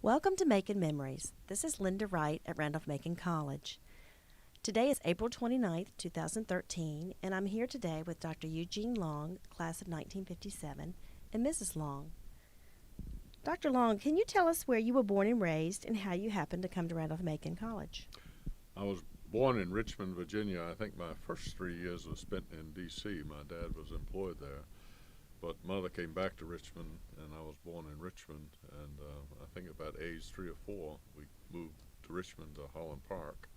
Welcome to Macon Memories. This is Lynda Wright at Randolph-Macon College. Today is April 29th, 2013, and I'm here today with Dr. Eugene Long, class of 1957, and Mrs. Long. Dr. Long, can you tell us where you were born and raised and how you happened to come to Randolph-Macon College? I was born in Richmond, Virginia. I think my first 3 years was spent in D.C. My dad was employed there. But mother came back to Richmond, and I was born in Richmond. And I think about age 3 or 4, we moved to Richmond to Holland Park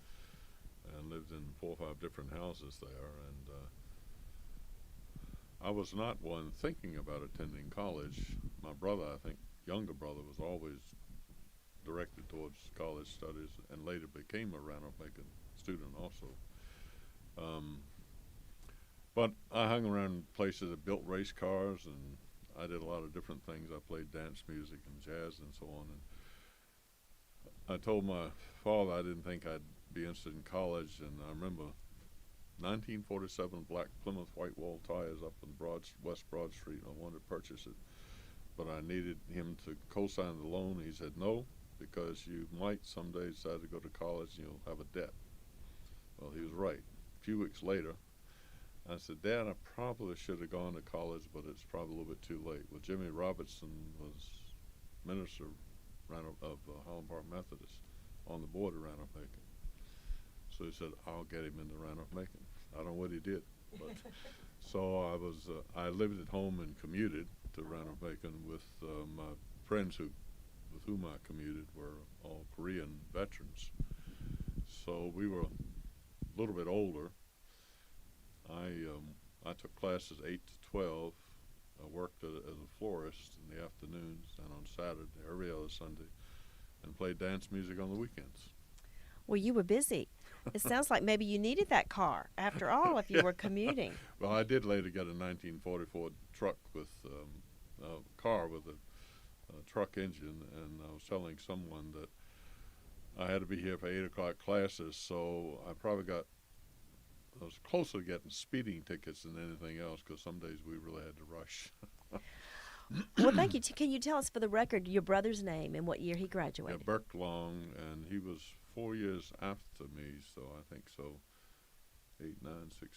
and lived in 4 or 5 different houses there. And I was not one thinking about attending college. My brother, I think, younger brother, was always directed towards college studies and later became a Randolph-Macon student also. But I hung around places that built race cars, and I did a lot of different things. I played dance music and jazz and so on. And I told my father I didn't think I'd be interested in college, and I remember 1947 black Plymouth white wall tires up on West Broad Street. I wanted to purchase it, but I needed him to co-sign the loan. He said, no, because you might someday decide to go to college and you'll have a debt. Well, he was right. A few weeks later, I said, Dad, I probably should have gone to college, but it's probably a little bit too late. Well, Jimmy Robertson was minister of Holland Park Methodist on the board of Randolph-Macon. So he said, I'll get him into Randolph-Macon. I don't know what he did. But so I lived at home and commuted to Randolph-Macon with my friends with whom I commuted were all Korean veterans. So we were a little bit older. I took classes 8 to 12. I worked as a florist in the afternoons and on Saturday, every other Sunday, and played dance music on the weekends. Well, you were busy. It sounds like maybe you needed that car, after all, if you were commuting. Well, I did later get a 1944 truck with a car with a truck engine, and I was telling someone that I had to be here for 8 o'clock classes, so I was closer to getting speeding tickets than anything else, because some days we really had to rush. Well, thank you. Can you tell us, for the record, your brother's name and what year he graduated? Yeah, Burke Long, and he was 4 years after me, so I think so.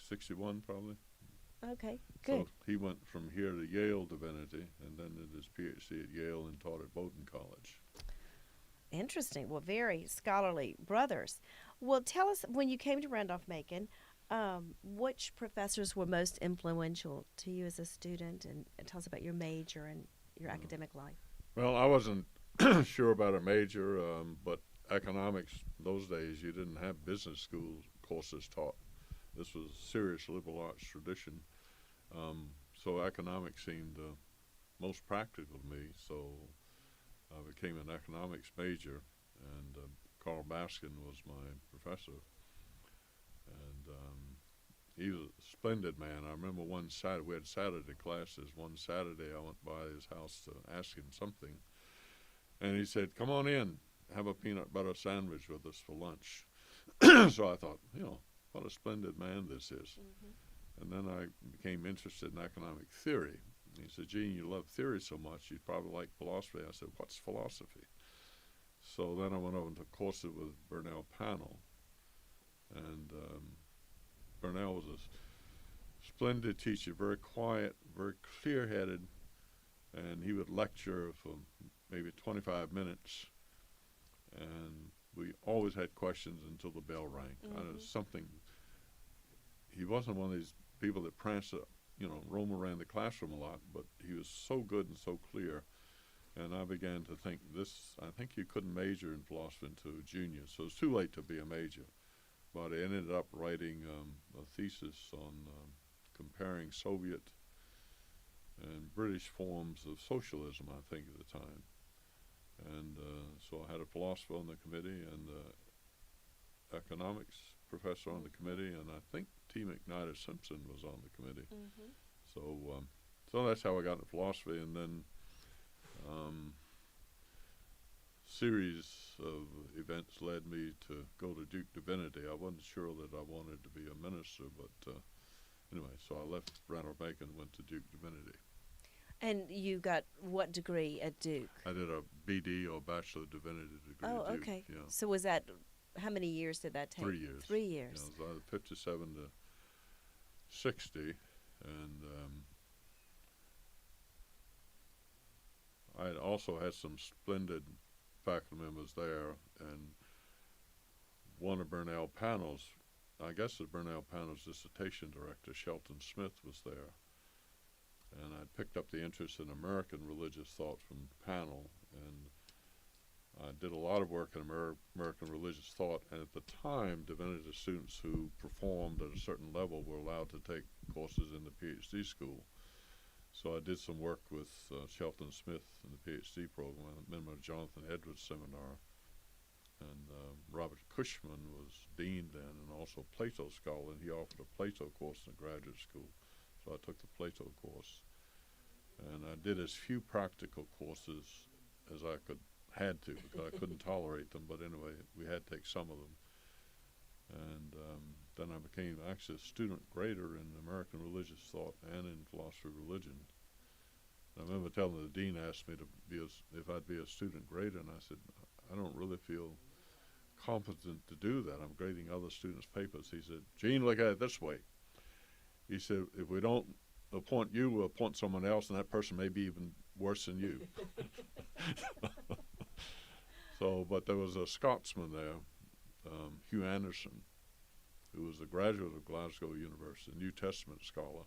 61 probably. Okay, good. So he went from here to Yale Divinity, and then did his PhD at Yale and taught at Bowdoin College. Interesting. Well, very scholarly brothers. Well, tell us, when you came to Randolph-Macon, which professors were most influential to you as a student, and tell us about your major and your academic life. Well, I wasn't sure about a major, but economics, those days you didn't have business school courses taught. This was serious liberal arts tradition. So economics seemed most practical to me, so I became an economics major, and Carl Baskin was my professor. And he was a splendid man. I remember one Saturday, we had Saturday classes. One Saturday I went by his house to ask him something, and he said, come on in, have a peanut butter sandwich with us for lunch. So I thought, what a splendid man this is. Mm-hmm. And then I became interested in economic theory. And he said, Gene, you love theory so much, you'd probably like philosophy. I said, what's philosophy? So then I went over to courses with Burnell Panel. And Burnell was a splendid teacher, very quiet, very clear-headed, and he would lecture for maybe 25 minutes, and we always had questions until the bell rang. Mm-hmm. He wasn't one of these people that pranced, roam around the classroom a lot, but he was so good and so clear, and I began to think I think you couldn't major in philosophy until junior, so it's too late to be a major. But I ended up writing a thesis on comparing Soviet and British forms of socialism, I think, at the time. And so I had a philosopher on the committee and economics professor on the committee, and I think T. McNider Simpson was on the committee. Mm-hmm. So that's how I got into philosophy, and then series of events led me to go to Duke Divinity. I wasn't sure that I wanted to be a minister, but anyway, so I left Randolph-Macon and went to Duke Divinity. And you got what degree at Duke? I did a BD or Bachelor of Divinity degree Oh, at Duke. okay. Yeah, So was that, how many years did that take? 3 years. 3 years. Yeah, it was 57 to 60, and I also had some splendid faculty members there, and one of Burnell Panel's, I guess the Burnell Panel's dissertation director, Shelton Smith, was there. And I picked up the interest in American religious thought from Panel, and I did a lot of work in American religious thought, and at the time, divinity students who performed at a certain level were allowed to take courses in the PhD school. So I did some work with Shelton Smith in the PhD program. I met him at Jonathan Edwards seminar, and Robert Cushman was dean then, and also Plato scholar, and he offered a Plato course in the graduate school. So I took the Plato course, and I did as few practical courses as I had to, because I couldn't tolerate them. But anyway, we had to take some of them, and then I became actually a student grader in American religious thought and in philosophy of religion. And I remember telling the dean, asked me to be if I'd be a student grader, and I said, I don't really feel competent to do that. I'm grading other students' papers. He said, Gene, look at it this way. He said, if we don't appoint you, we'll appoint someone else, and that person may be even worse than you. So, but there was a Scotsman there, Hugh Anderson, who was a graduate of Glasgow University, a New Testament scholar.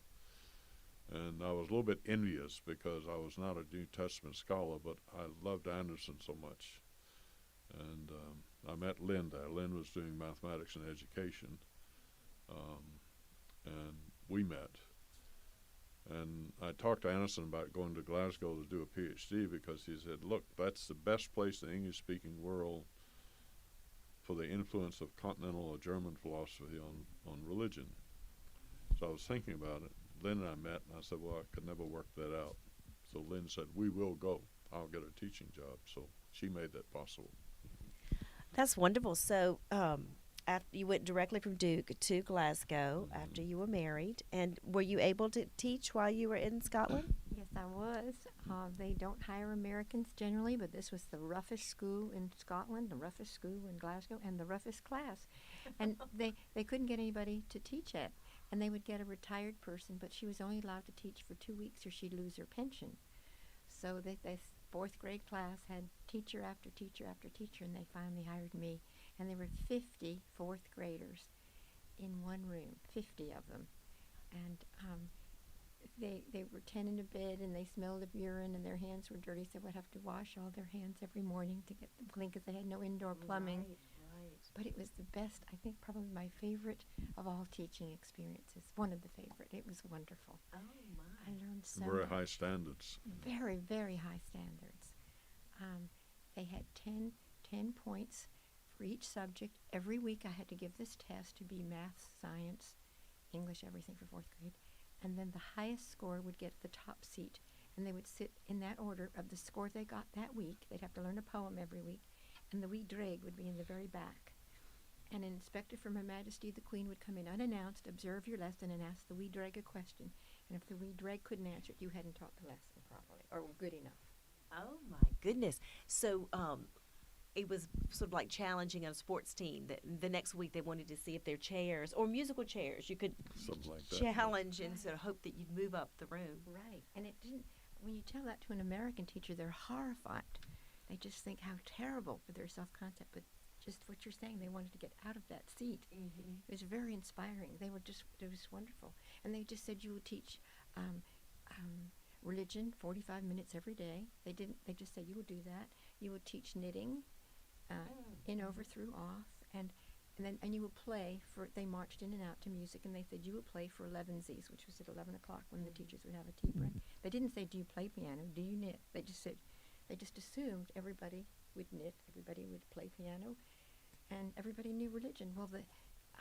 And I was a little bit envious because I was not a New Testament scholar, but I loved Anderson so much. And I met Lynda. Lynn was doing mathematics and education, and we met. And I talked to Anderson about going to Glasgow to do a PhD because he said, look, that's the best place in the English-speaking world for the influence of continental or German philosophy on religion. So I was thinking about it. Lynn and I met, and I said, well, I could never work that out. So Lynn said, we will go. I'll get a teaching job. So she made that possible. That's wonderful. So after you went directly from Duke to Glasgow after you were married, and were you able to teach while you were in Scotland? Yes, I was. They don't hire Americans generally, but this was the roughest school in Scotland, the roughest school in Glasgow, and the roughest class. And they couldn't get anybody to teach it. And they would get a retired person, but she was only allowed to teach for 2 weeks or she'd lose her pension. So this fourth grade class had teacher after teacher after teacher, and they finally hired me. And there were 50 fourth graders in one room, 50 of them. And they were 10 in a bed, and they smelled of urine, and their hands were dirty, so they'd have to wash all their hands every morning to get them clean because they had no indoor plumbing. Right. But it was the best, I think probably my favorite of all teaching experiences, one of the favorite. It was wonderful. Oh, my. I learned so Very much. high standards. Very, very high standards. They had 10 points for each subject. Every week I had to give this test to be math, science, English, everything for fourth grade. And then the highest score would get the top seat. And they would sit in that order of the score they got that week. They'd have to learn a poem every week. And the wee dreg would be in the very back. And an inspector from Her Majesty the Queen would come in unannounced, observe your lesson, and ask the wee dreg a question. And if the wee dreg couldn't answer it, you hadn't taught the lesson properly or good enough. Oh, my goodness. So it was sort of like challenging a sports team that the next week they wanted to see if their chairs or musical chairs you could Something like that. challenge and sort of hope that you'd move up the room. Right. And it didn't, when you tell that to an American teacher, they're horrified. They just think how terrible for their self-concept. But just what you're saying, they wanted to get out of that seat. Mm-hmm. It was very inspiring. It was wonderful. And they just said you would teach religion 45 minutes every day. They just said you would do that. You would teach knitting, in, over, through, off, and you would play they marched in and out to music, and they said you would play for 11 Z's, which was at 11 o'clock when the teachers would have a tea break. They didn't say, do you play piano? Do you knit? They just assumed everybody would knit, everybody would play piano, and everybody knew religion. Well,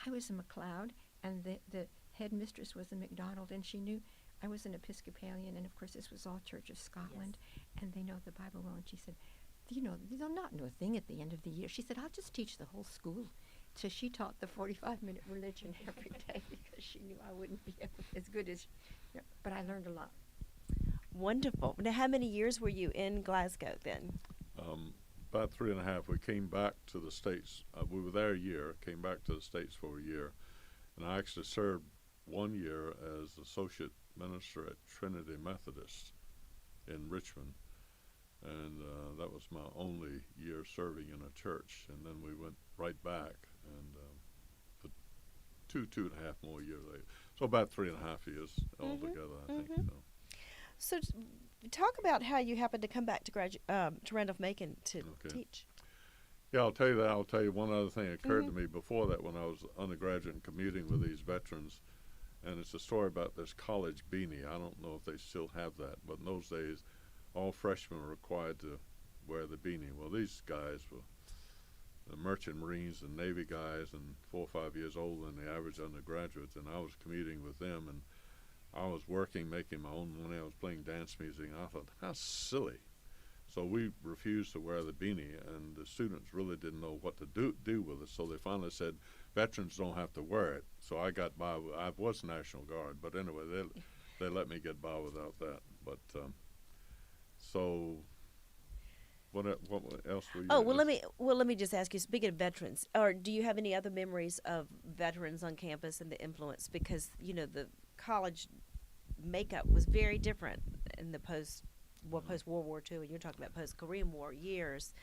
I was a MacLeod, and the headmistress was a MacDonald, and she knew I was an Episcopalian, and of course this was all Church of Scotland, and they know the Bible well, and she said, they'll not know a thing at the end of the year. She said, I'll just teach the whole school. So she taught the 45-minute religion every day because she knew I wouldn't be as good as, but I learned a lot. Wonderful. Now, how many years were you in Glasgow then? About 3.5. We came back to the States. We were there a year, came back to the States for a year, and I actually served 1 year as associate minister at Trinity Methodist in Richmond, and that was my only year serving in a church. And then we went right back, and two and a half more years later. So about 3.5 years altogether, I think. Mhm. So, talk about how you happened to come back to Randolph-Macon to teach. Yeah, I'll tell you that. I'll tell you one other thing occurred to me before that when I was undergraduate and commuting with these veterans, and it's a story about this college beanie. I don't know if they still have that, but in those days, all freshmen were required to wear the beanie. Well, these guys were the merchant marines and Navy guys and 4 or 5 years older than the average undergraduates, and I was commuting with them, and I was working, making my own money. I was playing dance music, and I thought, how silly. So we refused to wear the beanie, and the students really didn't know what to do with it. So they finally said, veterans don't have to wear it. So I got by. I was National Guard, but anyway, they let me get by without that. But so what else were you? Oh, let me just ask you. Speaking of veterans, or do you have any other memories of veterans on campus and the influence? Because the college makeup was very different in the post World War II, and you're talking about post Korean War years.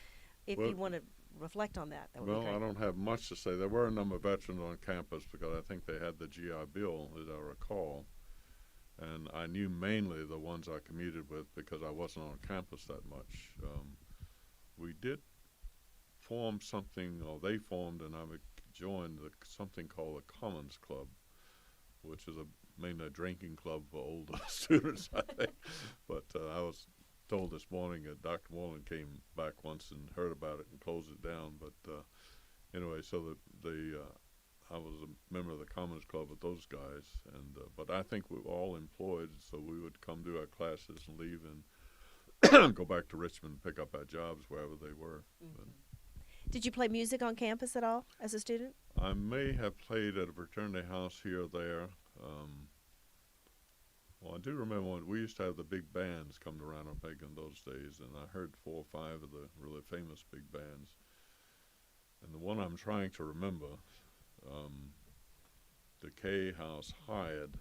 If you want to reflect on that, that would be great. I don't have much to say. There were a number of veterans on campus because I think they had the GI Bill, as I recall, and I knew mainly the ones I commuted with because I wasn't on campus that much. We did form something, or they formed, and I joined something called the Commons Club, which is mainly a drinking club for older students, I think. But I was told this morning that Dr. Moreland came back once and heard about it and closed it down. But anyway, so I was a member of the Commons Club with those guys, and but I think we were all employed, so we would come do our classes and leave and go back to Richmond and pick up our jobs wherever they were. Did you play music on campus at all as a student? I may have played at a fraternity house here or there. Well, I do remember when we used to have the big bands come to Randolph-Macon those days, and I heard 4 or 5 of the really famous big bands. And the one I'm trying to remember, the K House hired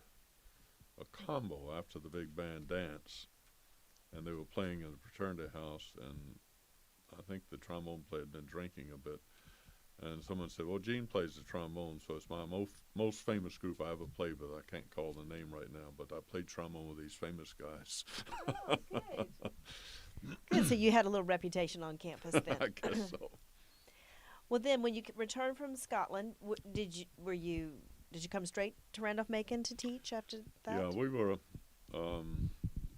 a combo after the big band dance, and they were playing in the fraternity house, and I think the trombone player had been drinking a bit. And someone said, well, Gene plays the trombone, so it's my most famous group I ever played with. I can't call the name right now, but I played trombone with these famous guys. Oh, good. So you had a little reputation on campus then. I guess so. Well, then, when you returned from Scotland, did you come straight to Randolph-Macon to teach after that? Yeah, we were.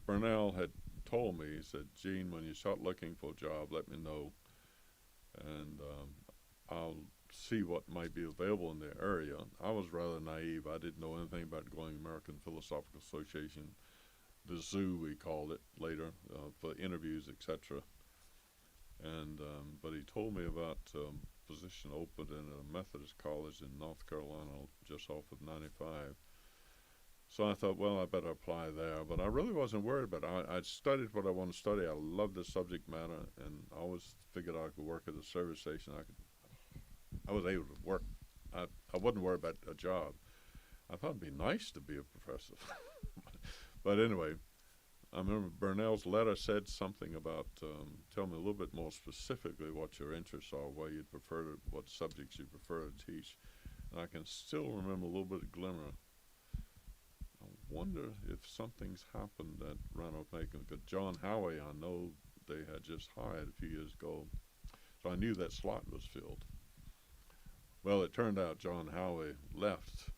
Burnell had told me, he said, Gene, when you start looking for a job, let me know, and I'll see what might be available in the area. I was rather naive. I didn't know anything about going American Philosophical Association, the zoo we called it later, for interviews, etc. And but he told me about a position open in a Methodist college in North Carolina, just off of 95. So I thought, well, I better apply there. But I really wasn't worried about it. I studied what I wanted to study. I loved the subject matter, and I always figured I could work at a service station. I was able to work. I wasn't worried about a job. I thought it'd be nice to be a professor. But anyway, I remember Burnell's letter said something about, tell me a little bit more specifically what your interests are, where you'd prefer to, what subjects you prefer to teach. And I can still remember a little bit of glimmer. I wonder if something's happened at Randolph-Macon, because John Howey, I know they had just hired a few years ago. So I knew that slot was filled. Well, it turned out John Howey left,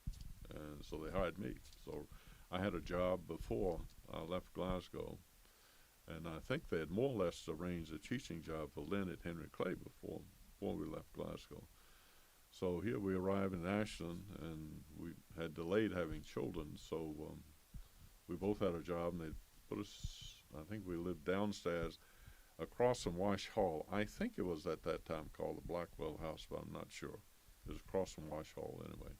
and so they hired me. So I had a job before I left Glasgow, and I think they had more or less arranged a teaching job for Lynn at Henry Clay before we left Glasgow. So here we arrived in Ashland, and we had delayed having children, so we both had a job, and they put us, I think we lived downstairs across from Wash Hall. I think it was at that time called the Blackwell House, but I'm not sure. It was across from Wash Hall anyway.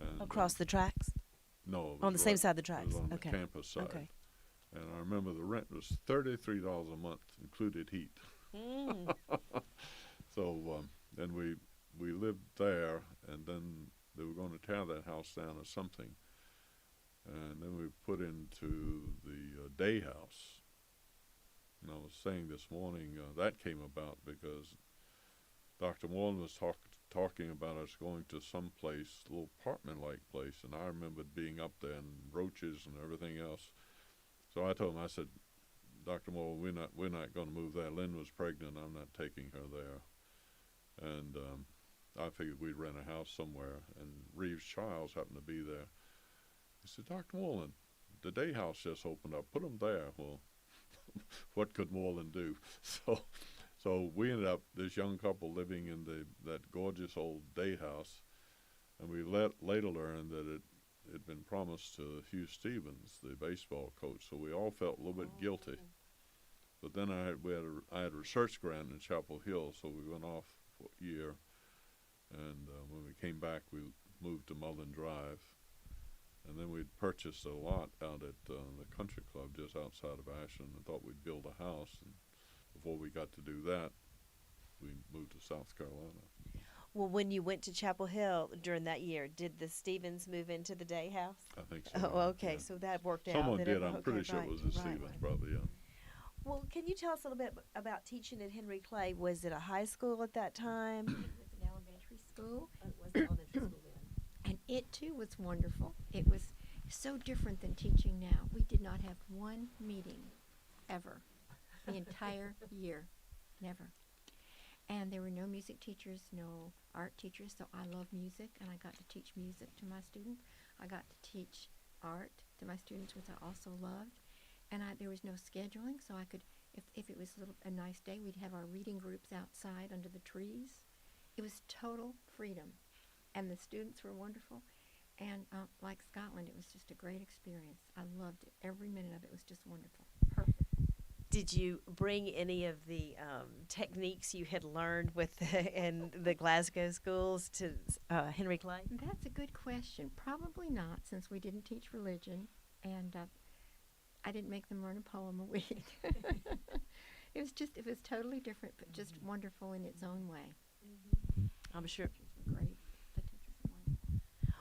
And, across the tracks? No. On the same side of the tracks? It was on okay. the campus side. Okay. And I remember the rent was $33 a month, included heat. Mm. So then we lived there, and then they were going to tear that house down or something. And then we put into the day house. And I was saying this morning that came about because Dr. Wallen was talking about us going to some place, a little apartment-like place, and I remembered being up there and roaches and everything else. So I told him, I said, Dr. Moore, we're not going to move there. Lynn was pregnant. I'm not taking her there. And I figured we'd rent a house somewhere. And Reeves Childs happened to be there. He said, Dr. Moreland, the day house just opened up. Put them there. Well, what could Moreland do? So we ended up, this young couple living in that gorgeous old day house. And we later learned that it had been promised to Hugh Stevens, the baseball coach. So we all felt a little bit guilty. But then I had a research grant in Chapel Hill, so we went off for a year. And when we came back, we moved to Mullen Drive. And then we'd purchased a lot out at the country club just outside of Ashland and thought we'd build a house. And before we got to do that, we moved to South Carolina. Well, when you went to Chapel Hill during that year, did the Stevens move into the day house? I think so. Oh, okay. Yeah. So that worked out. Someone did. I'm pretty sure it was the Stevens, probably, yeah. Well, can you tell us a little bit about teaching at Henry Clay? Was it a high school at that time? It was an elementary school. It was an elementary school then. And it, too, was wonderful. It was so different than teaching now. We did not have one meeting ever the entire year. Never. And there were no music teachers, no art teachers, so I love music, and I got to teach music to my students. I got to teach art to my students, which I also loved. And there was no scheduling, so I could, if it was a nice day, we'd have our reading groups outside under the trees. It was total freedom. And the students were wonderful. And like Scotland, it was just a great experience. I loved it. Every minute of it was just wonderful. Perfect. Did you bring any of the techniques you had learned in the Glasgow schools to Henry Clay? That's a good question. Probably not, since we didn't teach religion, and I didn't make them learn a poem a week. It was totally different, but just wonderful in its own way. Mm-hmm. I'm sure. The teachers were great. The teachers were wonderful.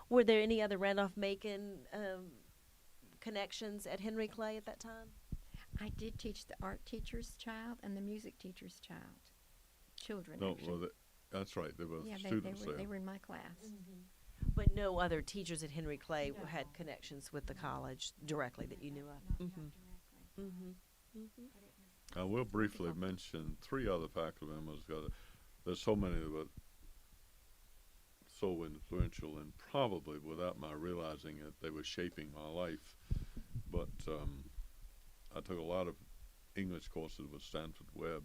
Were there any other Randolph-Macon connections at Henry Clay at that time? I did teach the art teacher's child and the music teacher's children. No, actually. well, that's right. They were students there. They were in my class. Mm-hmm. But no other teachers at Henry Clay had connections with the college directly that you knew of? Not Mm-hmm. directly. Mm-hmm. Mm-hmm. I will briefly mention 3 other faculty members. There's so many that were so influential, and probably without my realizing it, they were shaping my life. But I took a lot of English courses with Stanford Webb,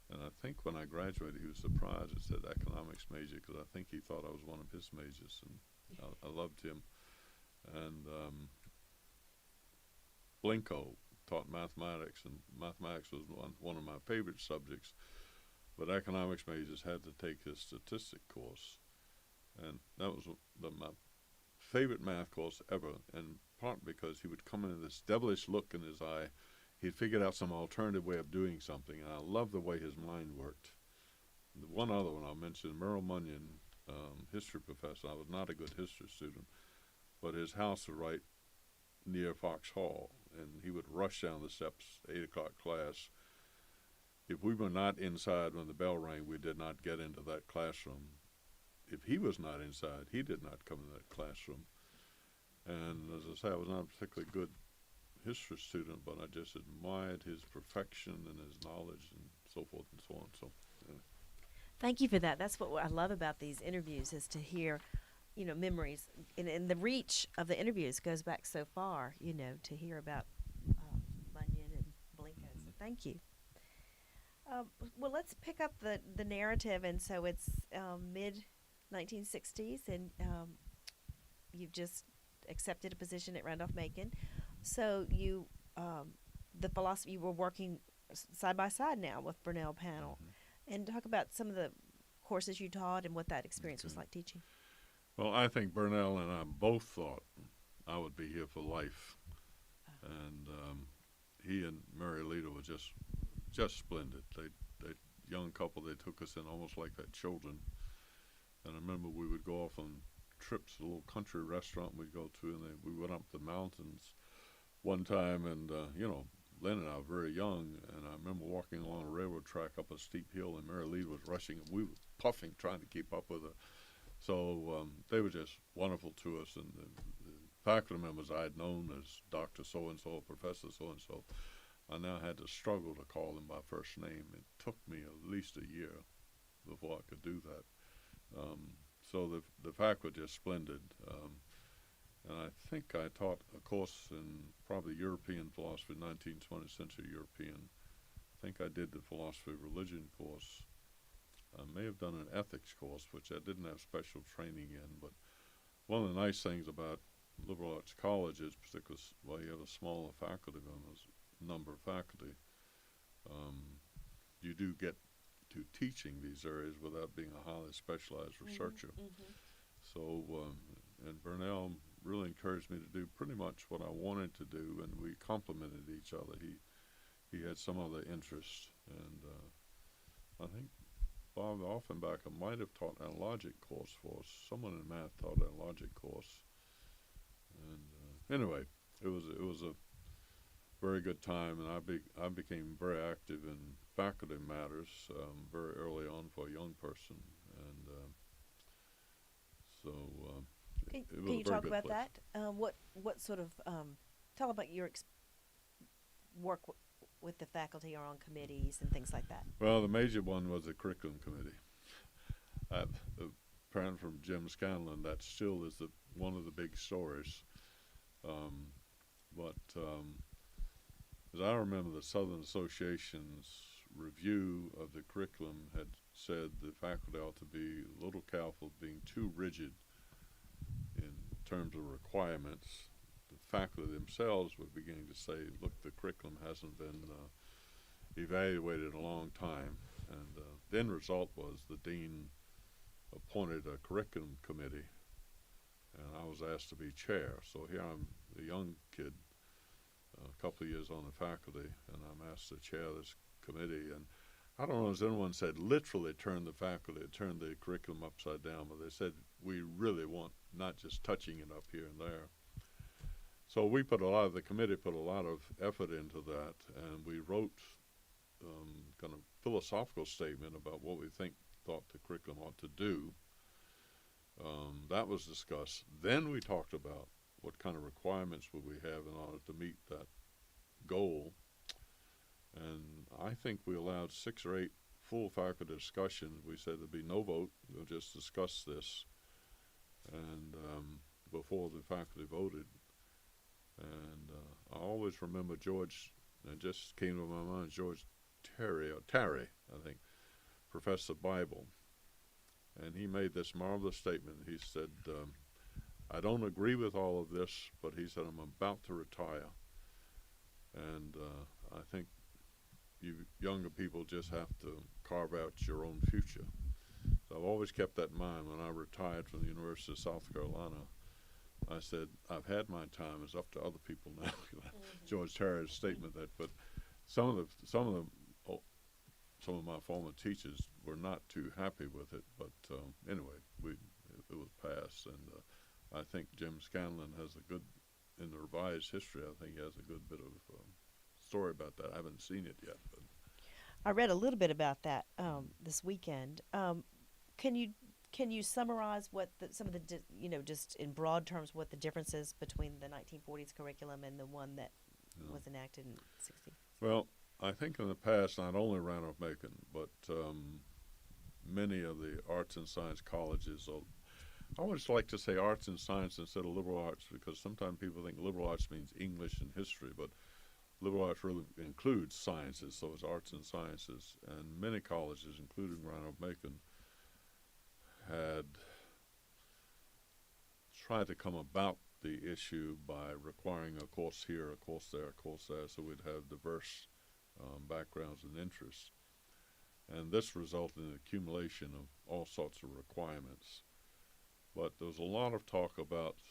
and I think when I graduated, he was surprised. It said economics major, because I think he thought I was one of his majors, and I loved him. And Blinko taught mathematics, and mathematics was one of my favorite subjects, but economics majors had to take his statistic course, and that was my favorite math course ever, and part because he would come in with this devilish look in his eye. He'd figured out some alternative way of doing something, and I loved the way his mind worked. One other one I'll mention, Merrill Munyon, history professor. I was not a good history student, but his house was right near Fox Hall, and he would rush down the steps, 8 o'clock class. If we were not inside when the bell rang, we did not get into that classroom. If he was not inside, he did not come in that classroom. And as I say, I was not a particularly good history student, but I just admired his perfection and his knowledge and so forth and so on. So, yeah. Thank you for that. That's what I love about these interviews, is to hear, memories. And the reach of the interviews goes back so far, to hear about Bunyan and Blinko. So thank you. Well, let's pick up the narrative. And so it's mid-1960s, and you've just accepted a position at Randolph-Macon. So you were working side by side now with Burnell Panel. Mm-hmm. And talk about some of the courses you taught and what that experience was like teaching. Well, I think Burnell and I both thought I would be here for life. And he and Mary Lita were just splendid. They young couple. They took us in almost like their children. And I remember we would go off on trips to a little country restaurant we'd go to, and we went up the mountains one time, and Lynn and I were very young, and I remember walking along a railroad track up a steep hill, and Mary Lee was rushing, and we were puffing, trying to keep up with her. So they were just wonderful to us, and the faculty members I had known as Dr. So-and-so, Professor So-and-so, I now had to struggle to call them by first name. It took me at least a year before I could do that. So the faculty were just splendid. And I think I taught a course in probably European philosophy, 19th, 20th century European. I think I did the philosophy of religion course. I may have done an ethics course, which I didn't have special training in. But one of the nice things about liberal arts colleges, particularly while you have a smaller faculty number of faculty, you do get to teaching these areas without being a highly specialized researcher. Mm-hmm. So, and Burnell really encouraged me to do pretty much what I wanted to do, and we complemented each other. He had some other interests, and I think Bob Offenbach might have taught a logic course for us. Someone in math taught a logic course, and anyway, it was a very good time, and I became very active in faculty matters very early on for a young person, and so. Can you talk about that? What sort of tell about your work with the faculty or on committees and things like that? Well, the major one was the curriculum committee. Apparently from Jim Scanlon, that still is one of the big stories. But as I remember, the Southern Association's review of the curriculum had said the faculty ought to be a little careful of being too rigid in terms of requirements. The faculty themselves were beginning to say, look, the curriculum hasn't been evaluated in a long time. And the end result was the dean appointed a curriculum committee, and I was asked to be chair. So here I'm a young kid, a couple of years on the faculty, and I'm asked to chair this committee. And I don't know if anyone said literally turn the faculty, turn the curriculum upside down, but they said we really want not just touching it up here and there. So the committee put a lot of effort into that, and we wrote kind of philosophical statement about what we thought the curriculum ought to do. That was discussed. Then we talked about what kind of requirements would we have in order to meet that goal. And I think we allowed 6 or 8 full faculty discussions. We said there'd be no vote. We'll just discuss this. And before the faculty voted. And I always remember George, it just came to my mind, George Terry, I think, Professor Bible. And he made this marvelous statement. He said, I don't agree with all of this, but he said, I'm about to retire. And I think you younger people just have to carve out your own future. So I've always kept that in mind. When I retired from the University of South Carolina, I said, I've had my time. It's up to other people now. George Terry's statement that, but some of my former teachers were not too happy with it. But anyway, it was passed, and I think Jim Scanlon has a good, in the revised history, I think he has a good bit of story about that. I haven't seen it yet, but I read a little bit about that this weekend. Can you summarize what some of the just in broad terms what the difference is between the 1940s curriculum and the one that was enacted in '60? Well, I think in the past, not only Randolph-Macon, but many of the arts and science colleges. I always like to say arts and science instead of liberal arts, because sometimes people think liberal arts means English and history, but liberal arts really includes sciences, so it's arts and sciences. And many colleges, including Randolph-Macon, had tried to come about the issue by requiring a course here, a course there, a course there, so we'd have diverse backgrounds and interests. And this resulted in an accumulation of all sorts of requirements. But there was a lot of talk about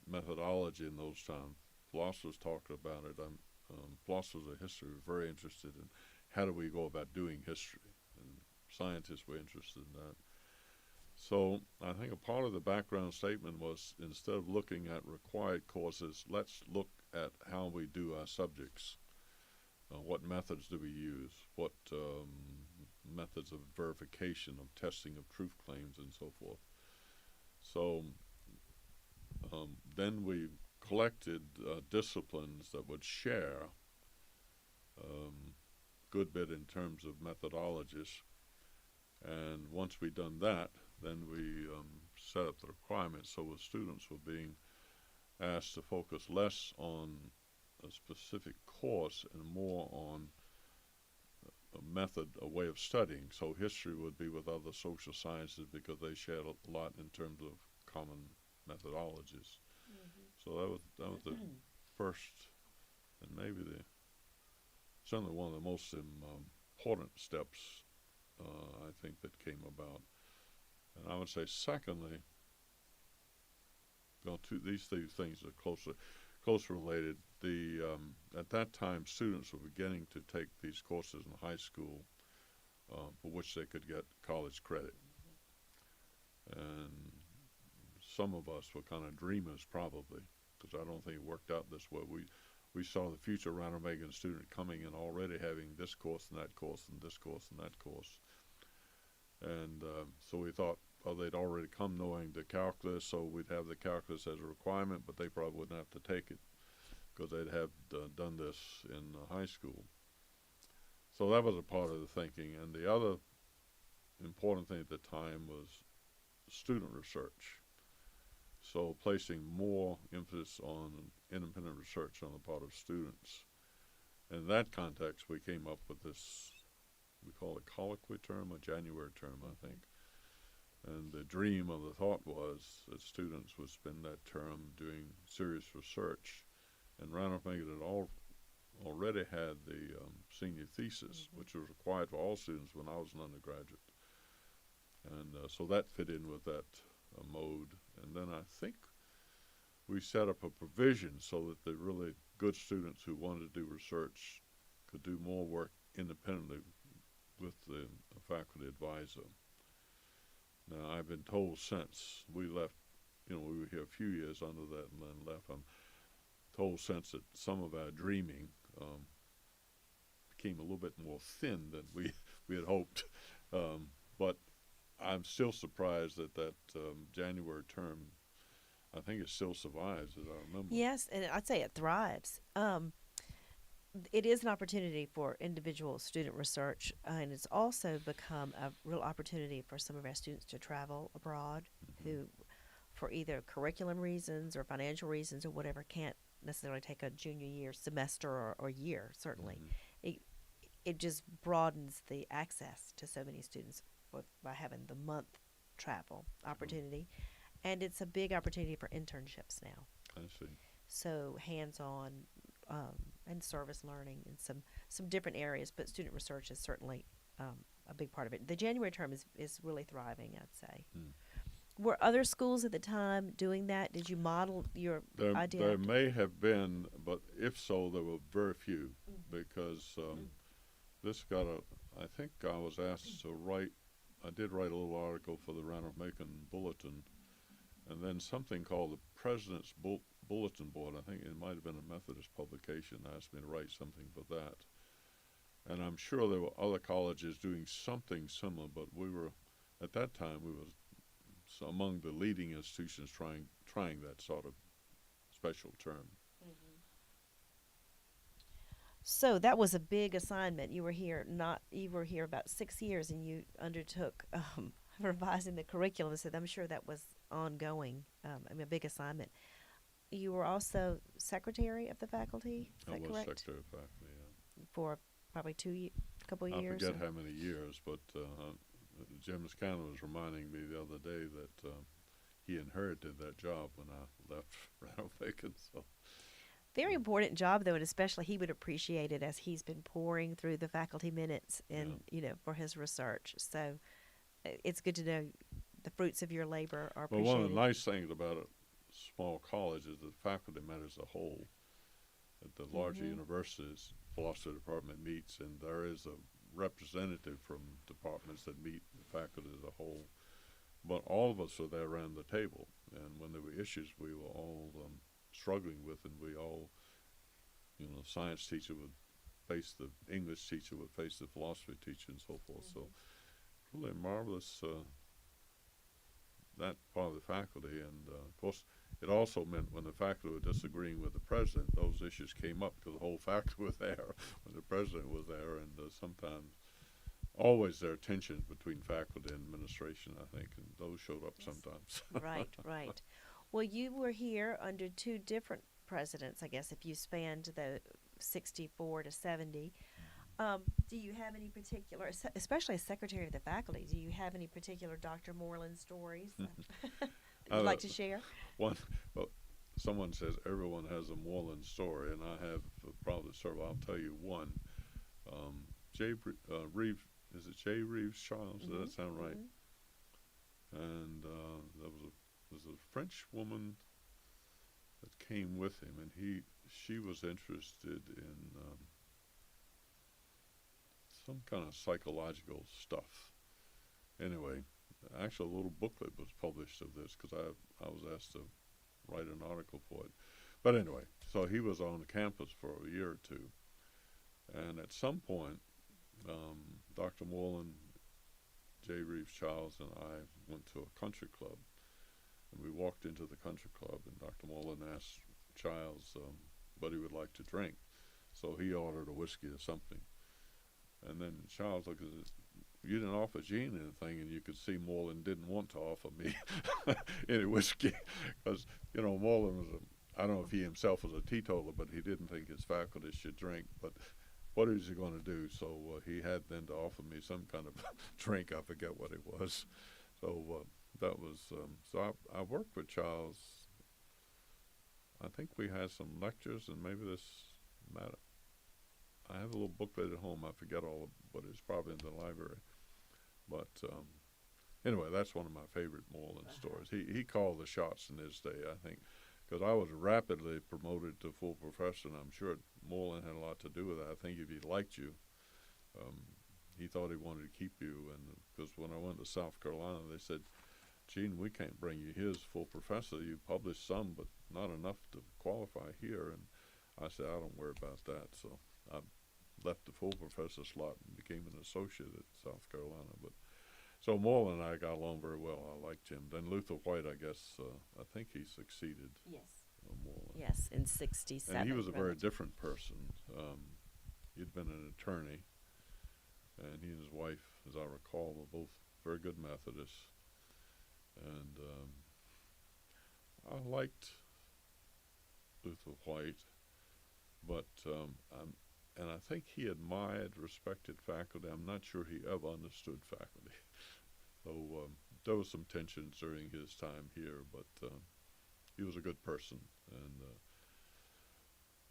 methodology in those times. Philosophers talked about it. philosophers of history were very interested in how do we go about doing history, and scientists were interested in that. So I think a part of the background statement was, instead of looking at required courses, let's look at how we do our subjects. What methods do we use? What methods of verification, of testing of truth claims, and so forth. So then we collected disciplines that would share good bit in terms of methodologies. And once we'd done that, then we set up the requirements. So the students were being asked to focus less on a specific course and more on a method, a way of studying. So history would be with other social sciences because they shared a lot in terms of common methodologies. So that was the first, and maybe certainly one of the most important steps I think that came about. And I would say, secondly, well, these two things are closely related. At that time, students were beginning to take these courses in high school for which they could get college credit. And some of us were kind of dreamers, probably, because I don't think it worked out this way. We saw the future Ronald Reagan student coming in already having this course and that course and this course and that course. And so we thought, well, they'd already come knowing the calculus, so we'd have the calculus as a requirement, but they probably wouldn't have to take it because they'd have done this in high school. So that was a part of the thinking. And the other important thing at the time was student research. So placing more emphasis on independent research on the part of students. In that context, we came up with this, we call it colloquy term, a January term, I think. And the dream of the thought was that students would spend that term doing serious research. And Ronald Reagan had already had the senior thesis, which was required for all students when I was an undergraduate. And so that fit in with that mode. And then I think we set up a provision so that the really good students who wanted to do research could do more work independently with the faculty advisor. Now, I've been told since we left, we were here a few years under that and then left, I'm told since that some of our dreaming became a little bit more thin than we had hoped. But I'm still surprised that January term, I think it still survives, as I remember. Yes, and I'd say it thrives. It is an opportunity for individual student research, and it's also become a real opportunity for some of our students to travel abroad who, for either curriculum reasons or financial reasons or whatever, can't necessarily take a junior year semester or year, certainly. It just broadens the access to so many students by having the month travel opportunity. And it's a big opportunity for internships now. I see. So hands-on and service learning in some different areas, but student research is certainly a big part of it. The January term is really thriving, I'd say. Were other schools at the time doing that? Did you model your idea? There may have been, but if so, there were very few, because this got I think I was asked to write, I did write a little article for the Ronald Macon Bulletin, and then something called the President's Bulletin Board. I think it might have been a Methodist publication, asked me to write something for that. And I'm sure there were other colleges doing something similar, but at that time, we were among the leading institutions trying that sort of special term. So that was a big assignment. You were here about 6 years, and you undertook revising the curriculum. So I'm sure that was ongoing. A big assignment. You were also secretary of the faculty. Is that correct? I was secretary of faculty, yeah. For probably couple years. I forget how many years, but Jim Scanlon was reminding me the other day that he inherited that job when I left Ronald Macon. So. Very important job, though, and especially he would appreciate it as he's been pouring through the faculty minutes and for his research. So it's good to know the fruits of your labor are appreciated. Well, one of the nice things about a small college is that the faculty met as a whole. at the larger universities, philosophy department meets, and there is a representative from departments that meet the faculty as a whole. But all of us were there around the table, and when there were issues we were all struggling with, and we all, the science teacher would face the English teacher, would face the philosophy teacher, and so forth. So really marvelous, that part of the faculty. And of course, it also meant when the faculty were disagreeing with the president, those issues came up because the whole faculty was there when the president was there, and sometimes, always there are tensions between faculty and administration, I think, and those showed up sometimes. Right, right. Well, you were here under two different presidents, I guess, if you spanned the 64 to 70. Do you have any particular, especially as secretary of the faculty, do you have any particular Dr. Moreland stories you'd like to share? Well, someone says everyone has a Moreland story, and I have probably several. I'll tell you one. Reeves, is it J. Reeves Charles? Does that sound right? And there was a French woman that came with him, and she was interested in some kind of psychological stuff. Anyway, actually a little booklet was published of this because I was asked to write an article for it. But anyway, so he was on the campus for a year or two, and at some point, Dr. Moreland, J. Reeves Charles, and I went to a country club, and we walked into the country club, and Dr. Moreland asked Childs what he would like to drink. So he ordered a whiskey or something. And then Childs looked at it, you didn't offer Gene anything, and you could see Moreland didn't want to offer me any whiskey. Because, Moreland was I don't know if he himself was a teetotaler, but he didn't think his faculty should drink. But what is he going to do? So he had then to offer me some kind of drink. I forget what it was. So that was, so I worked with Charles. I think we had some lectures, and maybe this matter. I have a little booklet at home. I forget all, but it's probably in the library. But anyway, that's one of my favorite Moreland stories. He called the shots in his day, I think, because I was rapidly promoted to full professor, and I'm sure Moreland had a lot to do with that. I think if he liked you, he thought he wanted to keep you. And because when I went to South Carolina, they said, Gene, we can't bring you here as full professor. You published some, but not enough to qualify here. And I said, I don't worry about that. So I left the full professor slot and became an associate at South Carolina. But so Moreland and I got along very well. I liked him. Then Luther White, I guess, I think he succeeded Moreland. Yes, in 67. And he was a very different person. He'd been an attorney, and he and his wife, as I recall, were both very good Methodists. And I liked Luther White, but and I think he admired, respected faculty. I'm not sure he ever understood faculty. So there was some tensions during his time here, but he was a good person. And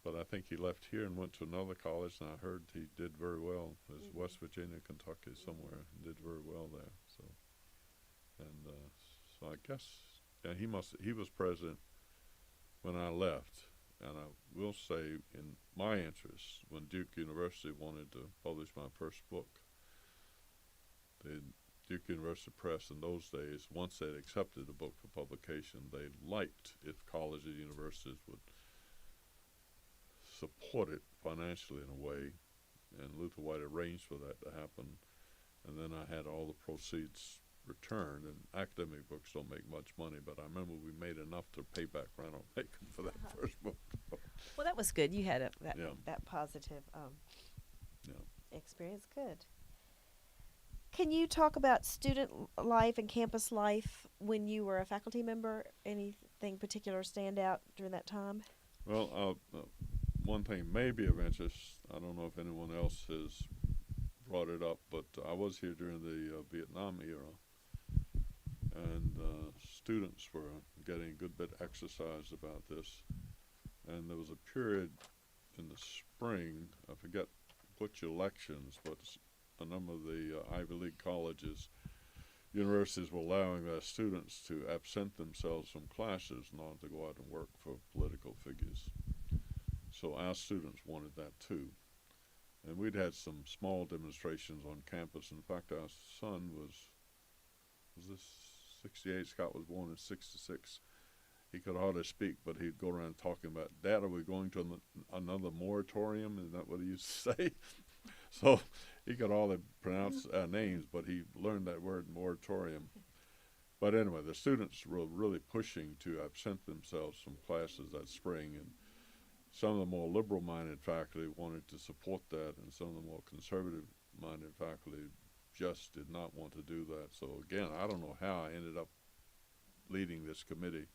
but I think he left here and went to another college, and I heard he did very well. There's West Virginia, Kentucky, somewhere, and did very well there. So, and so I guess, and he was president when I left. And I will say, in my interest, when Duke University wanted to publish my first book, the Duke University Press in those days, once they'd accepted the book for publication, they liked if colleges and universities would support it financially in a way, and Luther White arranged for that to happen. And then I had all the proceeds returned, and academic books don't make much money, but I remember we made enough to pay back Randolph Macon for that first book. Well, that was good. You had that positive experience. Good. Can you talk about student life and campus life when you were a faculty member? Anything particular stand out during that time? Well, one thing may be of interest. I don't know if anyone else has brought it up, but I was here during the Vietnam era, and students were getting a good bit of exercise about this. And there was a period in the spring, I forget which elections, but a number of the Ivy League colleges, universities were allowing their students to absent themselves from classes in order to go out and work for political figures. So our students wanted that too. And we'd had some small demonstrations on campus. In fact, our son was this 68? Scott was born in 66. He could hardly speak, but he'd go around talking about, Dad, are we going to another moratorium? Isn't that what he used to say? So he could hardly pronounce our names, but he learned that word, moratorium. But anyway, the students were really pushing to absent themselves from classes that spring, and some of the more liberal-minded faculty wanted to support that, and some of the more conservative-minded faculty just did not want to do that. So again, I don't know how I ended up leading this committee,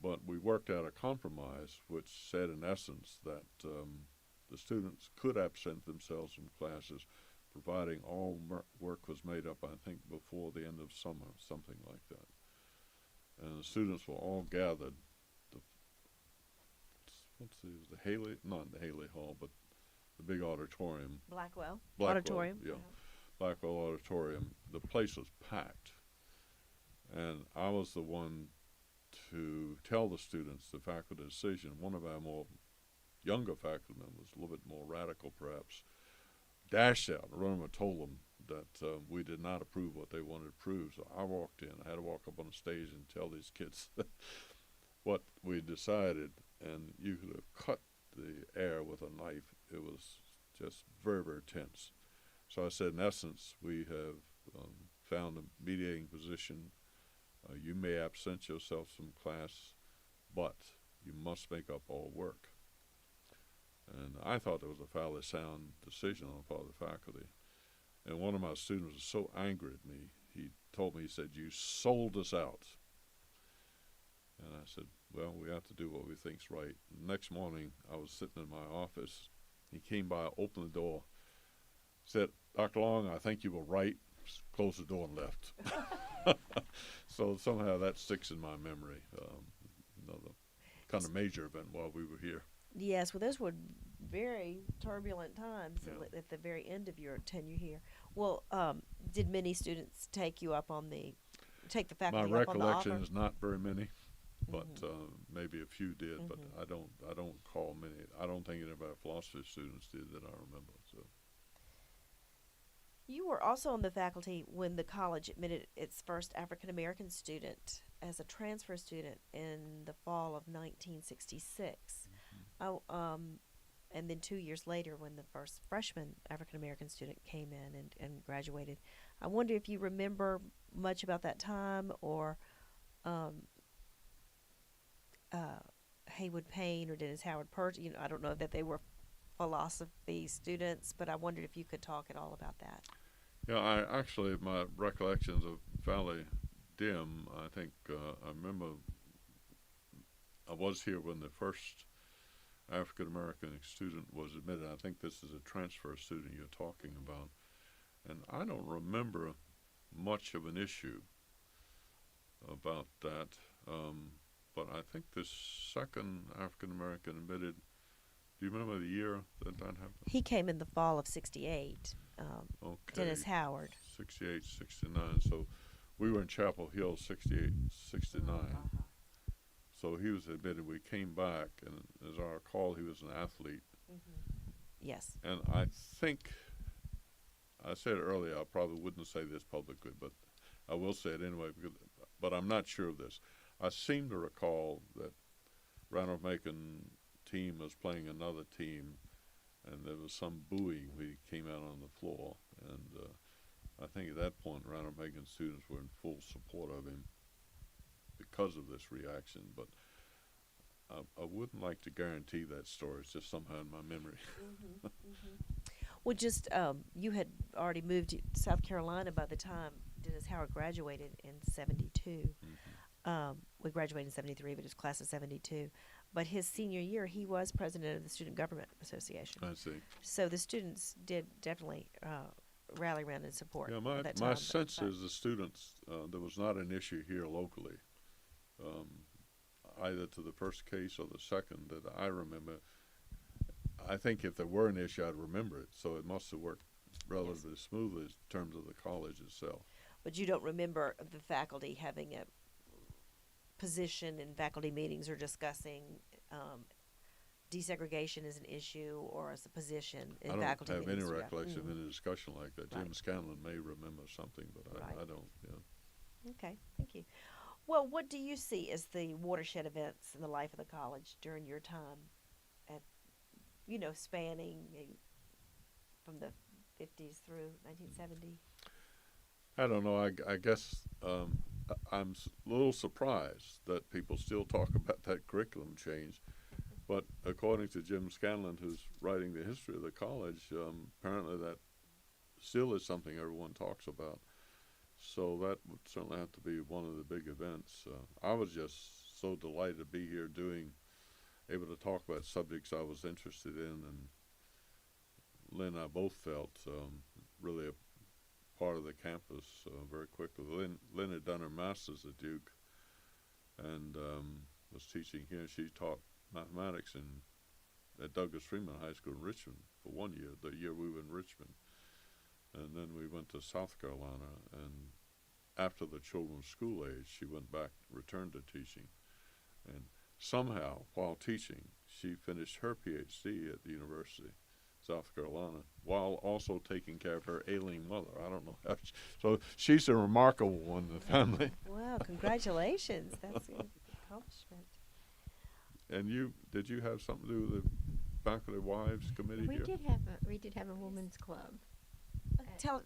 but we worked out a compromise which said in essence that the students could absent themselves from classes providing all work was made up, I think, before the end of summer, something like that. And the students were all gathered. The Haley, not the Haley Hall, but the big auditorium. Blackwell Auditorium. Yeah. Yeah. Blackwell Auditorium. The place was packed. And I was the one to tell the students the faculty decision. One of our more younger faculty members, a little bit more radical perhaps, dashed out. I remember told them that we did not approve what they wanted approved. So I walked in. I had to walk up on the stage and tell these kids what we decided. And you could have cut the air with a knife. It was just very, very tense. So I said, in essence, we have found a mediating position. You may absent yourself from class, but you must make up all work. And I thought it was a fairly sound decision on the part of the faculty. And one of my students was so angry at me, he told me, he said, you sold us out. And I said, well, we have to do what we think's right. The next morning, I was sitting in my office. He came by, opened the door, said, Dr. Long, I think you were right. Closed the door and left. So somehow that sticks in my memory. Another kind of major event while we were here. Yes, well, those were very turbulent times Yeah. at the very end of your tenure here. Well, did many students take you up on take the My faculty up on the recollection offer? is not very many, but maybe a few did. But I don't call many. I don't think any of our philosophy students did that I remember. So You were also on the faculty when the college admitted its first African American student as a transfer student in the fall of 1966. And then 2 years later when the first freshman African American student came in and graduated. I wonder if you remember much about that time, or Haywood Payne or Dennis Howard Purge. I don't know that they were philosophy students, but I wondered if you could talk at all about that. yeah, my recollections are fairly dim. I think I remember I was here when the first African American student was admitted. I think this is a transfer student you're talking about. And I don't remember much of an issue about that. But I think this second African American admitted, do you remember the year that happened? He came in the fall of 68, Okay. Dennis Howard. 68, 69. So we were in Chapel Hill, 68, 69. So he was admitted. We came back, and as I recall, he was an athlete. Yes. And I think, I said earlier, I probably wouldn't say this publicly, but I will say it anyway, but I'm not sure of this. I seem to recall that Randolph-Macon team was playing another team, and there was some booing when he came out on the floor. And I think at that point, Randolph-Macon students were in full support of him because of this reaction, but I wouldn't like to guarantee that story. It's just somehow in my memory. Well, just you had already moved to South Carolina by the time Dennis Howard graduated in 72. We graduated in 73, but his class of 72. But his senior year, he was president of the Student Government Association. I see. So the students did definitely rally around and support. Yeah, at that time. my sense is the students, there was not an issue here locally, either to the first case or the second that I remember. I think if there were an issue, I'd remember it. So it must have worked relatively smoothly in terms of the college itself. But you don't remember the faculty having a position in faculty meetings or discussing desegregation is an issue or as a position in I don't faculty. have that any needs to be- recollection of any discussion like that. Jim Right. Scanlon may remember something, but Right. I don't. Yeah. Okay, thank you. Well, what do you see as the watershed events in the life of the college during your time at, spanning from the 50s through 1970? I don't know. I guess I'm a little surprised that people still talk about that curriculum change. But according to Jim Scanlon, who's writing the history of the college, apparently that still is something everyone talks about. So that would certainly have to be one of the big events. I was just so delighted to be here able to talk about subjects I was interested in, and Lynn and I both felt really a part of the campus very quickly. Lynn had done her master's at Duke and was teaching here. She taught mathematics at Douglas Freeman High School in Richmond for 1 year, the year we were in Richmond. And then we went to South Carolina, and after the children's school age, she returned to teaching. And somehow, while teaching, she finished her PhD at the University of South Carolina, while also taking care of her ailing mother. I don't know how so she's a remarkable one in the family. Wow, congratulations. That's an accomplishment. And did you have something to do with the Faculty Wives Committee We here? did have a women's club.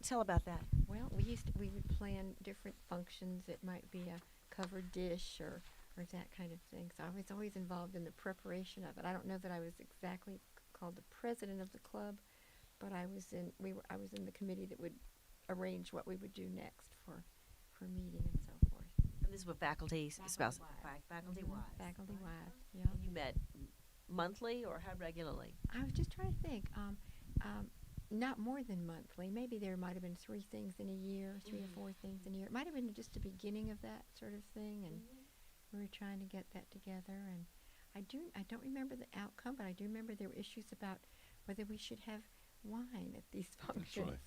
Tell about that. Well, we would plan different functions. It might be a covered dish or that kind of thing. So I was always involved in the preparation of it. I don't know that I was exactly called the president of the club, but I was in the committee that would arrange what we would do next for meeting and so forth. And this is with faculty spouse, faculty Mhm. wives. Faculty wives, yeah. And you met monthly or how regularly? I was just trying to think. Not more than monthly. Maybe there might have been 3 things in a year, 3 or 4 things in a year. It might have been just the beginning of that sort of thing, and we were trying to get that together. And I don't remember the outcome, but I do remember there were issues about whether we should have wine at these functions.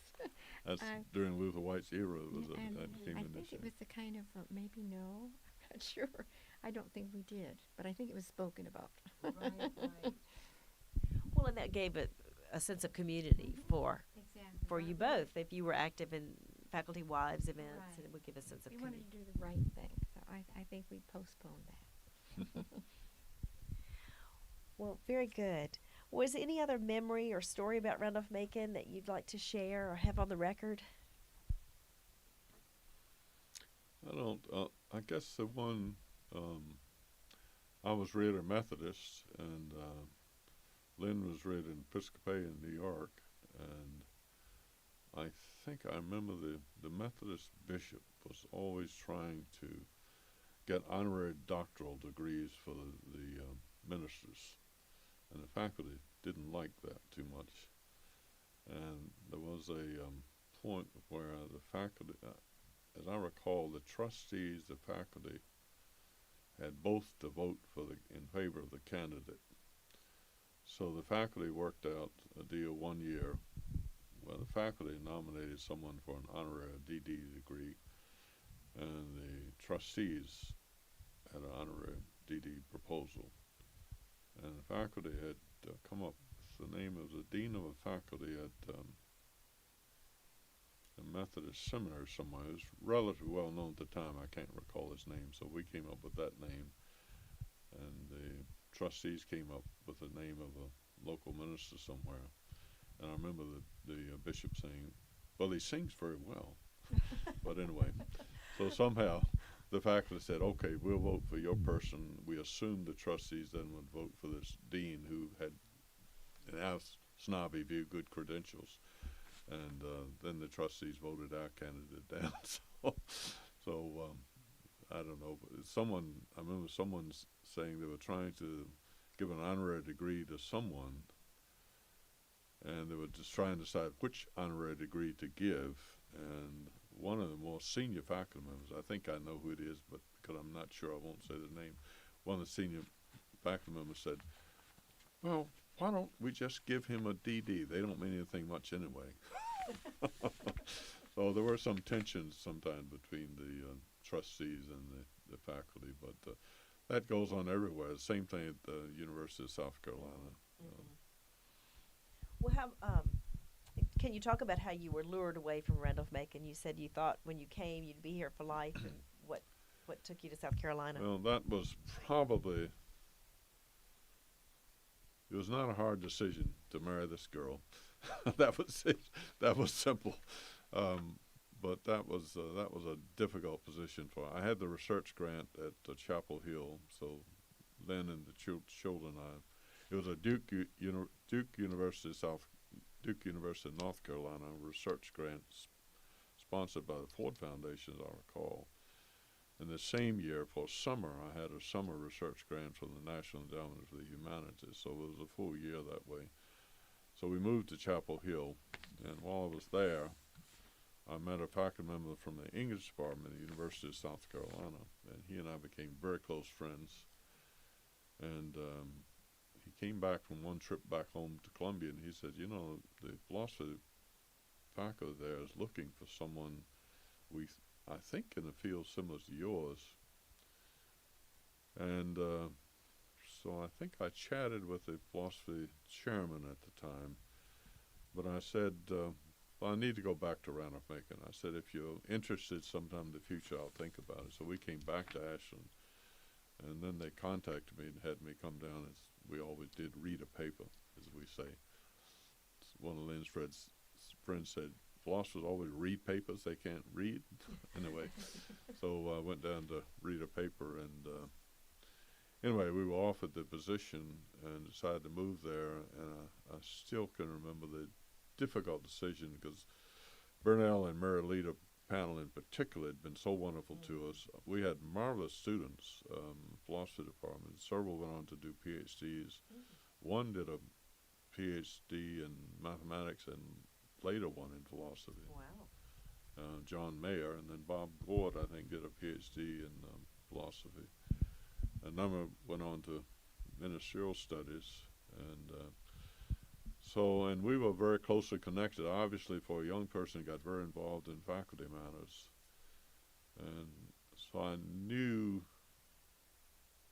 That's right. That's during Luther White's era. And That became I an think issue. it was a kind of maybe no. I'm not sure. I don't think we did, but I think it was spoken about. Right. Well, and that gave it a sense of community for Exactly. you both. If you were active in faculty wives events, Right. and it would give a sense of We community. wanted to do the right thing, so I think we postponed that. Well, very good. Was there any other memory or story about Randolph-Macon that you'd like to share or have on the record? I don't. I guess the one. I was reared a Methodist, and Lynn was reared in Episcopalian, New York, and I think I remember the Methodist bishop was always trying to get honorary doctoral degrees for the ministers, and the faculty didn't like that too much. And there was a point where the faculty, as I recall, the trustees, the faculty, had both to vote in favor of the candidate. So the faculty worked out a deal 1 year where the faculty nominated someone for an honorary DD degree, and the trustees had an honorary DD proposal. And the faculty had come up with the name of the dean of the faculty at a Methodist seminary somewhere. It was relatively well known at the time. I can't recall his name, so we came up with that name. And the trustees came up with the name of a local minister somewhere. And I remember the bishop saying, well, he sings very well. But anyway, so somehow the faculty said, okay, we'll vote for your person. We assumed the trustees then would vote for this dean who had, in our snobby view, good credentials. And then the trustees voted our candidate down. So I don't know. I remember someone saying they were trying to give an honorary degree to someone, and they were just trying to decide which honorary degree to give. And one of the more senior faculty members, I think I know who it is, but because I'm not sure, I won't say the name. One of the senior faculty members said, well, why don't we just give him a DD? They don't mean anything much anyway. So there were some tensions sometimes between the trustees and the faculty, but that goes on everywhere. Same thing at the University of South Carolina. Well, can you talk about how you were lured away from Randolph-Macon? You said you thought when you came you'd be here for life, and what took you to South Carolina? Well, that was probably, it was not a hard decision to marry this girl. That was it. That was simple. But that was a difficult position for. I had the research grant at Chapel Hill, so Lynn and the children. It was a Duke University of North Carolina research grant sponsored by the Ford Foundation, as I recall. And the same year, for summer, I had a summer research grant from the National Endowment for the Humanities, so it was a full year that way. So we moved to Chapel Hill, and while I was there, I met a faculty member from the English department at the University of South Carolina, and he and I became very close friends. And he came back from one trip back home to Columbia, and he said, the philosophy faculty there is looking for someone I think in a field similar to yours. And so I think I chatted with the philosophy chairman at the time, but I said, well, I need to go back to Randolph-Macon. I said, if you're interested sometime in the future, I'll think about it. So we came back to Ashland, and then they contacted me and had me come down, as we always did, read a paper, as we say. One of Lynn's friends said, philosophers always read papers they can't read. Anyway, so I went down to read a paper, and anyway, we were offered the position and decided to move there, and I still can remember the difficult decision because Burnell and Mary Lita panel in particular had been so wonderful to us. We had marvelous students, philosophy department. Several went on to do PhDs. One did a PhD in mathematics and later one in philosophy. Wow. John Mayer, and then Bob Gord, I think, did a PhD in philosophy. A number went on to ministerial studies, and and we were very closely connected. Obviously, for a young person, got very involved in faculty matters, and so I knew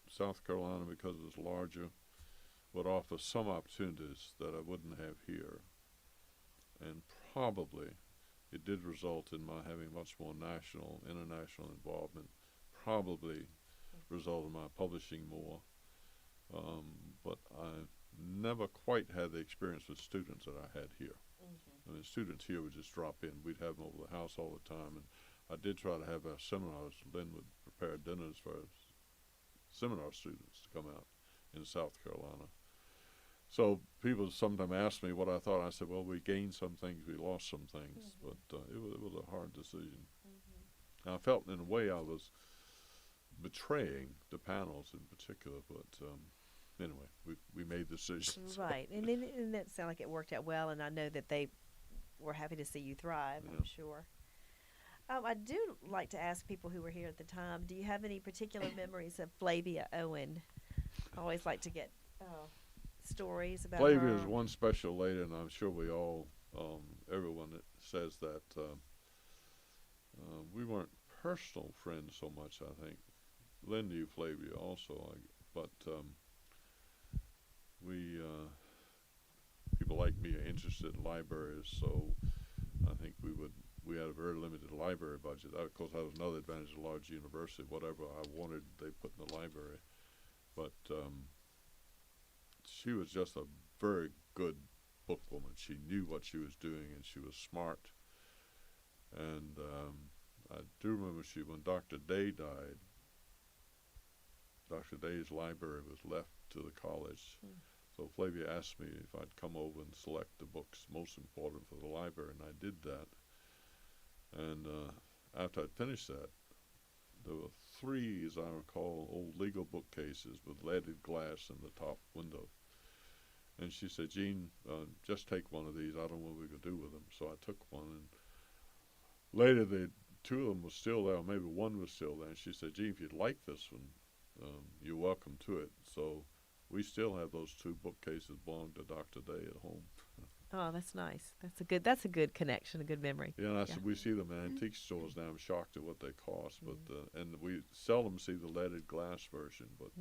South Carolina, because it was larger, would offer some opportunities that I wouldn't have here. And probably it did result in my having much more international involvement, probably result in my publishing more. But I never quite had the experience with students that I had here. I mean, students here would just drop in. We'd have them over the house all the time. And I did try to have our seminars. Lynn would prepare dinners for seminar students to come out in South Carolina. So people sometimes ask me what I thought. I said, well, we gained some things, we lost some things, but it was a hard decision. I felt in a way I was betraying the panels in particular, but anyway, we made decisions. Right, and that sounded like it worked out well, and I know that they were happy to see you thrive, I'm sure. I do like to ask people who were here at the time, do you have any particular memories of Flavia Owen? I always like to get stories about Flavia her. is one special lady, and I'm sure we all, everyone that says that, we weren't personal friends so much, I think. Lynn knew Flavia also, but people like me are interested in libraries, so I think we had a very limited library budget. Of course, that was another advantage of a large university. Whatever I wanted, they put in the library. But she was just a very good bookwoman. She knew what she was doing, and she was smart. And I do remember when Dr. Day died, Dr. Day's library was left to the college. So Flavia asked me if I'd come over and select the books most important for the library, and I did that. And after I'd finished that, there were 3, as I recall, old legal bookcases with leaded glass in the top window. And she said, Gene, just take one of these. I don't know what we could do with them. So I took one, and later 2 of them were still there, or maybe one was still there. And she said, Gene, if you'd like this one, you're welcome to it. So we still have those 2 bookcases belong to Dr. Day at home. Oh, that's nice. That's a good connection, a good memory. Yeah, and I Yeah. said, we see them in antique stores now. I'm shocked at what they cost, but and we seldom see the leaded glass version. But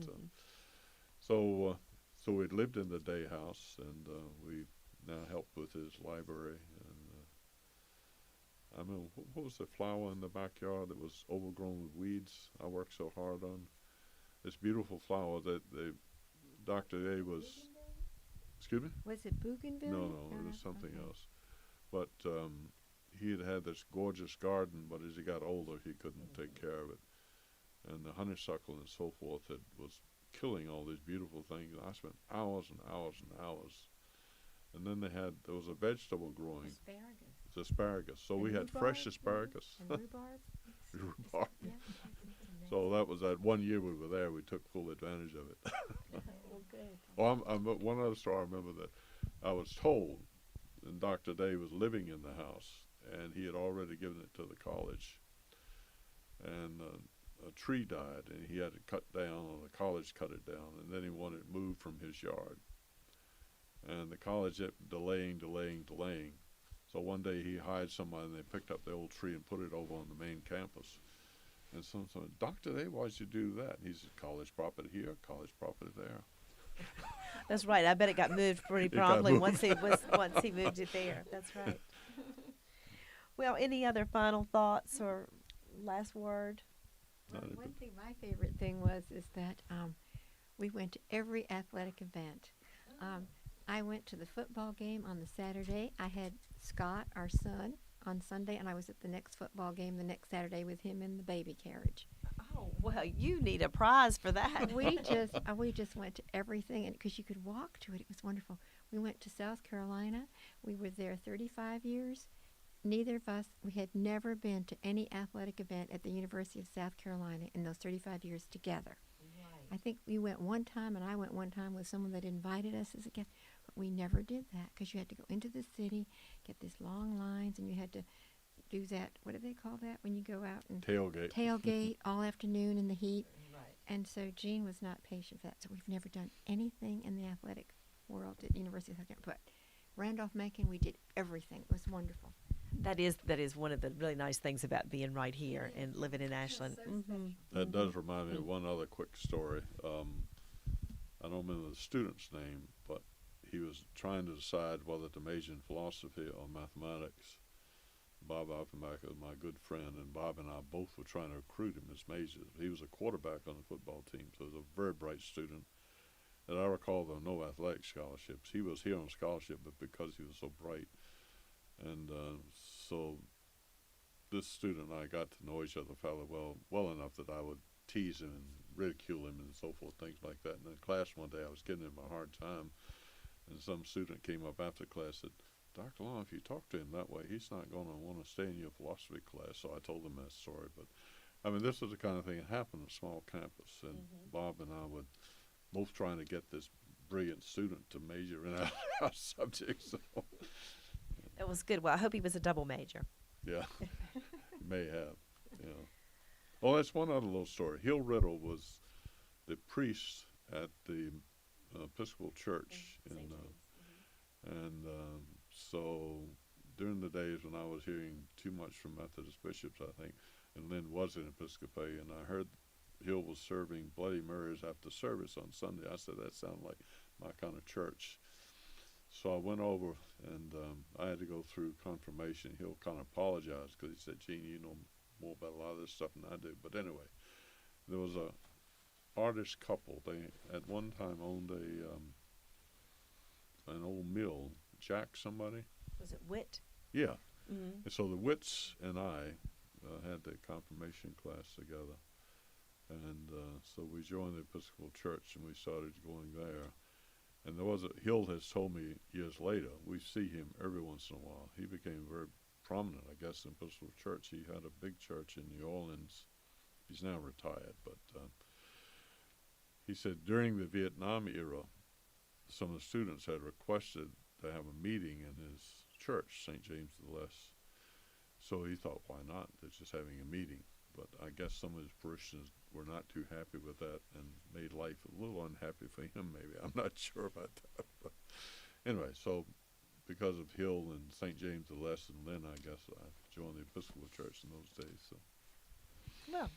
so so we lived in the day house, and we now help with his library. And I mean, what was the flower in the backyard that was overgrown with weeds? I worked so hard on this beautiful flower that Dr. A was. Excuse me? Was it Bougainville? No, it was something else. But he had this gorgeous garden, but as he got older, he couldn't take care of it. And the honeysuckle and so forth was killing all these beautiful things. I spent hours and hours and hours. And then there was a vegetable growing. Asparagus. It's asparagus. So And we had rhubarb, fresh asparagus. And rhubarb. Rhubarb. Yeah. So that was that one year we were there. We took full advantage of it. Well, good. Well, one other story I remember that I was told, and Dr. Day was living in the house, and he had already given it to the college. And a tree died, and he had it cut down, or the college cut it down, and then he wanted it moved from his yard. And the college kept delaying. So one day he hired somebody, and they picked up the old tree and put it over on the main campus. And someone said, Dr. Day, why'd you do that? And he said, college property here, college property there. That's right. I bet it got moved pretty got promptly moved. once he moved it there. That's right. Well, any other final thoughts or last word? One thing, my favorite thing is that we went to every athletic event. I went to the football game on the Saturday. I had Scott, our son, on Sunday, and I was at the next football game the next Saturday with him in the baby carriage. Oh, well, you need a prize for that. we just went to everything, and because you could walk to it, it was wonderful. We went to South Carolina. We were there 35 years. Neither of us, we had never been to any athletic event at the University of South Carolina in those 35 years together. I think we went one time, and I went one time with someone that invited us as a guest, but we never did that because you had to go into the city, get these long lines, and you had to do that. What do they call that when you go out and tailgate all afternoon in the heat? Right. And so Gene was not patient for that. So we've never done anything in the athletic world at the University of South Carolina. But Randolph-Macon, we did everything. It was wonderful. That is one of the really nice things about being right here and living in Ashland. That does remind me of one other quick story. I don't remember the student's name, but he was trying to decide whether to major in philosophy or mathematics. Bob Offenbacher was my good friend, and Bob and I both were trying to recruit him as majors. He was a quarterback on the football team, so he was a very bright student. And I recall there were no athletic scholarships. He was here on scholarship, but because he was so bright. And so this student and I got to know each other fairly well enough that I would tease him and ridicule him and so forth, things like that. And in class one day I was giving him a hard time, and some student came up after class and said, Dr. Long, if you talk to him that way, he's not going to want to stay in your philosophy class. So I told him that story. But, I mean, this is the kind of thing that happened at a small campus. And Bob and I would both trying to get this brilliant student to major in our subject. So, That was good. Well, I hope he was a double major. yeah, may have. Yeah. Oh, that's one other little story. Hill Riddle was the priest at the Episcopal Church so during the days when I was hearing too much from Methodist bishops, I think, and Lynn was an Episcopalian, I heard Hill was serving Bloody Marys after service on Sunday. I said, that sounded like my kind of church. So I went over, and I had to go through confirmation. Hill kind of apologized because he said, Gene, you know more about a lot of this stuff than I do. But anyway, there was a artist couple. They at one time owned an old mill. Jack somebody? Was it Witt? Yeah. And so the Witts and I had the confirmation class together. And so we joined the Episcopal Church, and we started going there. And there was Hill has told me years later, we see him every once in a while. He became very prominent, I guess, in Episcopal Church. He had a big church in New Orleans. He's now retired, but he said during the Vietnam era, some of the students had requested to have a meeting in his church, St. James the Less. So he thought, why not? They're just having a meeting. But I guess some of his parishioners were not too happy with that and made life a little unhappy for him, maybe. I'm not sure about that. But anyway, so because of Hill and St. James the Less, and then I guess I joined the Episcopal Church in those days. So, Well,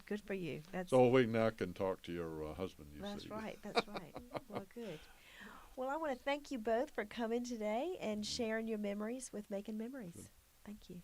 good for you. so we now can talk to your husband. You That's see. right. That's right. Well, good. Well, I want to thank you both for coming today and sharing your memories with Macon Memories. Thank you.